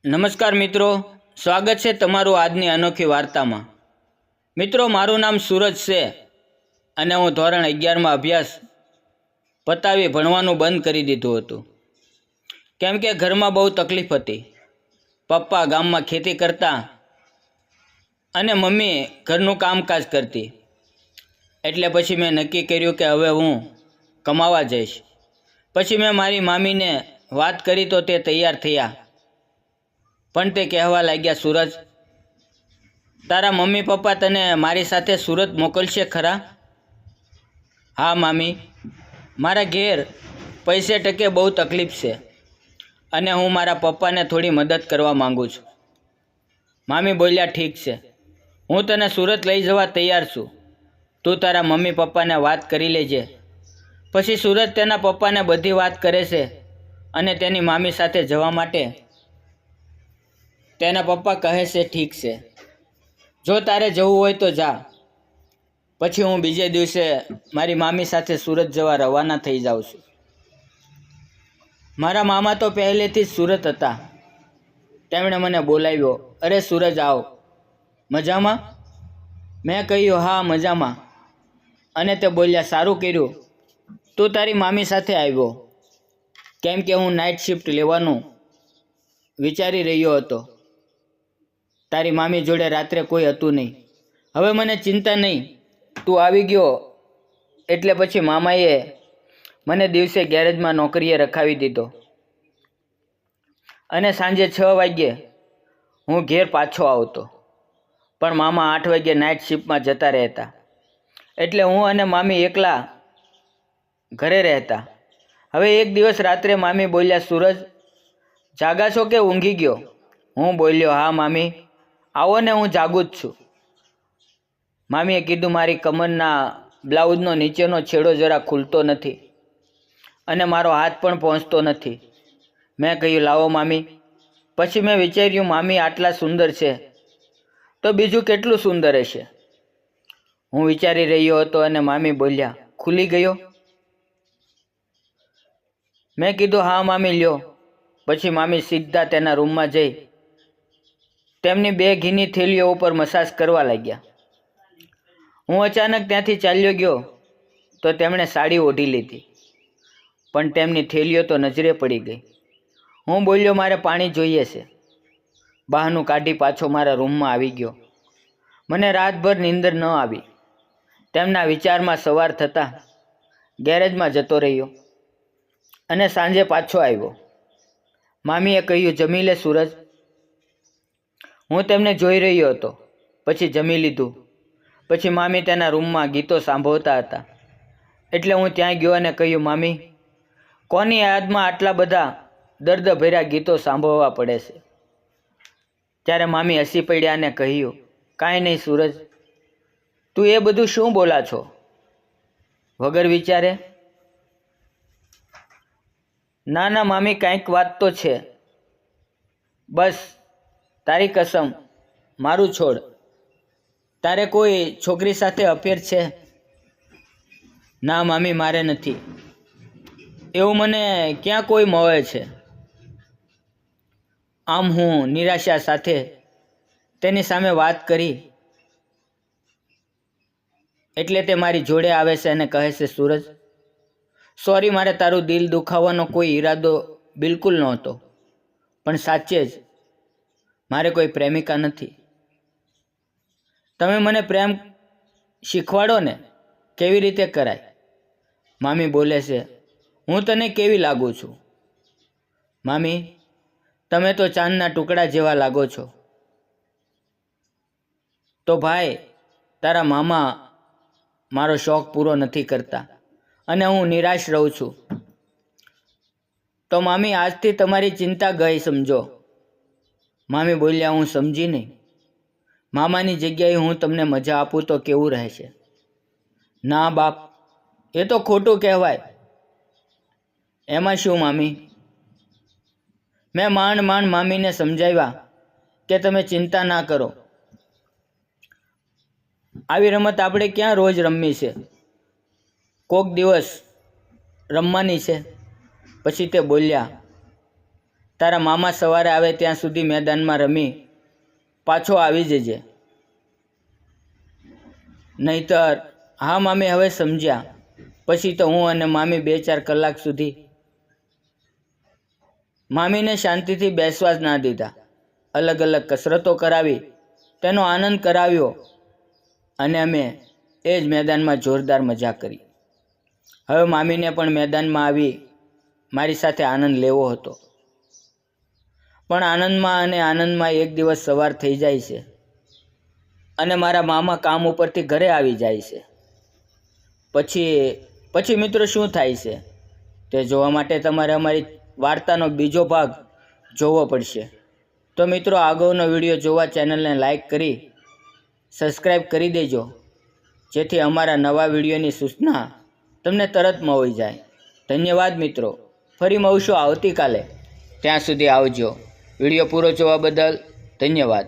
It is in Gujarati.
નમસ્કાર મિત્રો, સ્વાગત છે તમારું આજની અનોખી વાર્તામાં। મિત્રો, મારું નામ સૂરજ છે અને હું ધોરણ 11માં અભ્યાસ પતાવી ભણવાનું બંધ કરી દીધું હતું, કેમ કે ઘરમાં બહુ તકલીફ હતી। પપ્પા ગામમાં ખેતી કરતા અને મમ્મી ઘરનું કામકાજ કરતી, એટલે પછી મેં નક્કી કર્યું કે હવે હું કમાવા જઈશ। પછી મેં મારી મામીને વાત કરી તો તે તૈયાર થયા, પણ તે કહેવા લાગ્યા, સૂરજ, તારા મમ્મી પપ્પા તને મારી સાથે સુરત મોકલશે ખરા? હા મામી, મારા ઘેર પૈસે ટકે બહુ તકલીફ છે અને હું મારા પપ્પાને થોડી મદદ કરવા માગું છું। મામી બોલ્યા, ઠીક છે, હું તને સુરત લઈ જવા તૈયાર છું, તું તારા મમ્મી પપ્પાને વાત કરી લેજે। પછી સુરજ તેના પપ્પાને બધી વાત કરે છે અને તેની મામી સાથે જવા માટે તેના પપ્પા કહે છે, ઠીક છે, જો તારે જવું હોય તો જા। પછી હું બીજે દિવસે મારી મામી સાથે સુરત જવા રવાના થઈ જાઉં છું। મારા મામા તો પહેલેથી જ સુરત હતા। તેમણે મને બોલાવ્યો, અરે સૂરજ, આવ, મજામાં? મેં કહ્યું, હા મજામાં। અને તે બોલ્યા, સારું કર્યું તું તારી મામી સાથે આવ્યો, કેમ કે હું નાઇટ શિફ્ટ લેવાનું વિચારી રહ્યો હતો। તારી મામી જોડે રાત્રે કોઈ હતું નહીં। હવે મને ચિંતા નહીં, તું આવી ગયો એટલે પછી મામાએ મને દિવસે ગેરેજમાં નોકરીએ રખાવી દીધો અને સાંજે 6 વાગ્યે હું ઘેર પાછો આવતો, પણ મામા 8 વાગ્યે નાઇટ શિફ્ટમાં જતા રહેતા, એટલે હું અને મામી એકલા ઘરે રહેતા। હવે એક દિવસ રાત્રે મામી બોલ્યા, સૂરજ, જાગા છો કે ઊંઘી ગયો? હું બોલ્યો, હા મામી, આવો ને, હું જાગું જ છું। મામીએ કીધું, મારી કમરના બ્લાઉઝનો નીચેનો છેડો જરા ખુલતો નથી અને મારો હાથ પણ પહોંચતો નથી। મેં કહ્યું, લાવો મામી। પછી મેં વિચાર્યું, મામી આટલા સુંદર છે તો બીજું કેટલું સુંદર હશે? હું વિચારી રહ્યો હતો અને મામી બોલ્યા, ખુલી ગયો? મેં કીધું, હા મામી, લ્યો। પછી મામી સીધા તેના રૂમમાં જઈ તેમની 2 ઘીની થેલીઓ ઉપર મસાજ કરવા લાગ્યા। હું અચાનક ત્યાંથી ચાલ્યો ગયો તો તેમણે સાડી ઓઢી લીધી, પણ તેમની થેલીઓ તો નજરે પડી ગઈ। હું બોલ્યો, મારે પાણી જોઈએ છે। બહાનું કાઢી પાછો મારા રૂમમાં આવી ગયો। મને રાતભર નીંદર ન આવી। તેમના વિચારમાં સવાર થતાં ગેરેજમાં જતો રહ્યો અને સાંજે પાછો આવ્યો। મામીએ કહ્યું, જમી લે સૂરજ। હું તેમને જોઈ રહ્યો હતો, પછી જમી લીધું। પછી મામી તેના રૂમમાં ગીતો સાંભળતા હતા, એટલે હું ત્યાં ગયો અને કહ્યું, મામી, કોની યાદમાં આટલા બધા દર્દભર્યા ગીતો સાંભળવા પડે છે? ત્યારે મામી હસી પડ્યા અને કહ્યું, કાંઈ નહીં સૂરજ, તું એ બધું શું બોલા છો વગર વિચારે? ના ના મામી, કાંઈક વાત તો છે। બસ તારી કસમ, મારું છોડ, તારે કોઈ છોકરી સાથે અફેર છે? ના મામી, મારે નથી, એવું મને ક્યાં કોઈ મળે છે? આમ હું નિરાશા સાથે તેની સામે વાત કરી એટલે તે મારી જોડે આવે છે અને કહે છે, સૂરજ, સોરી, મારે તારું દિલ દુખાવવાનો કોઈ ઈરાદો બિલકુલ નહોતો, પણ સાચે જ મારે કોઈ પ્રેમિકા નથી। તમે મને પ્રેમ શીખવાડો ને, કેવી રીતે કરાય? મામી બોલે છે, હું તને કેવી લાગુ છું? મામી, તમે તો ચાંદના ટુકડા જેવા લાગો છો। તો ભાઈ, તારા મામા મારો શોખ પૂરો નથી કરતા અને હું નિરાશ રહું છું। તો મામી, આજથી તમારી ચિંતા ગઈ સમજો। મામી બોલ્યા, હું સમજી નહીં। મામાની જગ્યાએ હું તમને મજા આપું તો કેવું રહેશે? ના બાપ, એ તો ખોટું કહેવાય। એમાં શું મામી? મેં માંડ મામીને સમજાવ્યા કે તમે ચિંતા ના કરો, આવી રમત આપણે ક્યાં રોજ રમવી છે, કોક દિવસ રમવાની છે। પછી તે બોલ્યા, તારા મામા સવારે આવે ત્યાં સુધી મેદાનમાં રમી પાછો આવી જજે. નહીતર હા મામી હવે સમજ્યા. પછી તો હું અને મામી 2-4 કલાક સુધી મામીને શાંતિથી બેસવા જ ના દીધા. અલગ અલગ કસરતો કરાવી, તેનો આનંદ કરાવ્યો અને અમે એ જ મેદાનમાં જોરદાર મજા કરી. હવે મામીને પણ મેદાનમાં આવી મારી સાથે આનંદ લેવો હતો. પણ આનંદમાં એક દિવસ સવાર થઈ જાય છે અને મારા મામા કામ ઉપરથી ઘરે આવી જાય છે. પછી મિત્રો શું થાય છે તે જોવા માટે તમારે અમારી વાર્તાનો બીજો ભાગ જોવો પડશે. તો મિત્રો, આગળનો વિડીયો જોવા ચેનલને લાઈક કરી સબસ્ક્રાઈબ કરી દેજો, જેથી અમારા નવા વિડીયોની સૂચના તમને તરત મળી જાય. ધન્યવાદ મિત્રો. ફરી મળશું આવતીકાલે. ત્યાં સુધી આવજો. વિડીયો પૂરો જોવા બદલ ધન્યવાદ.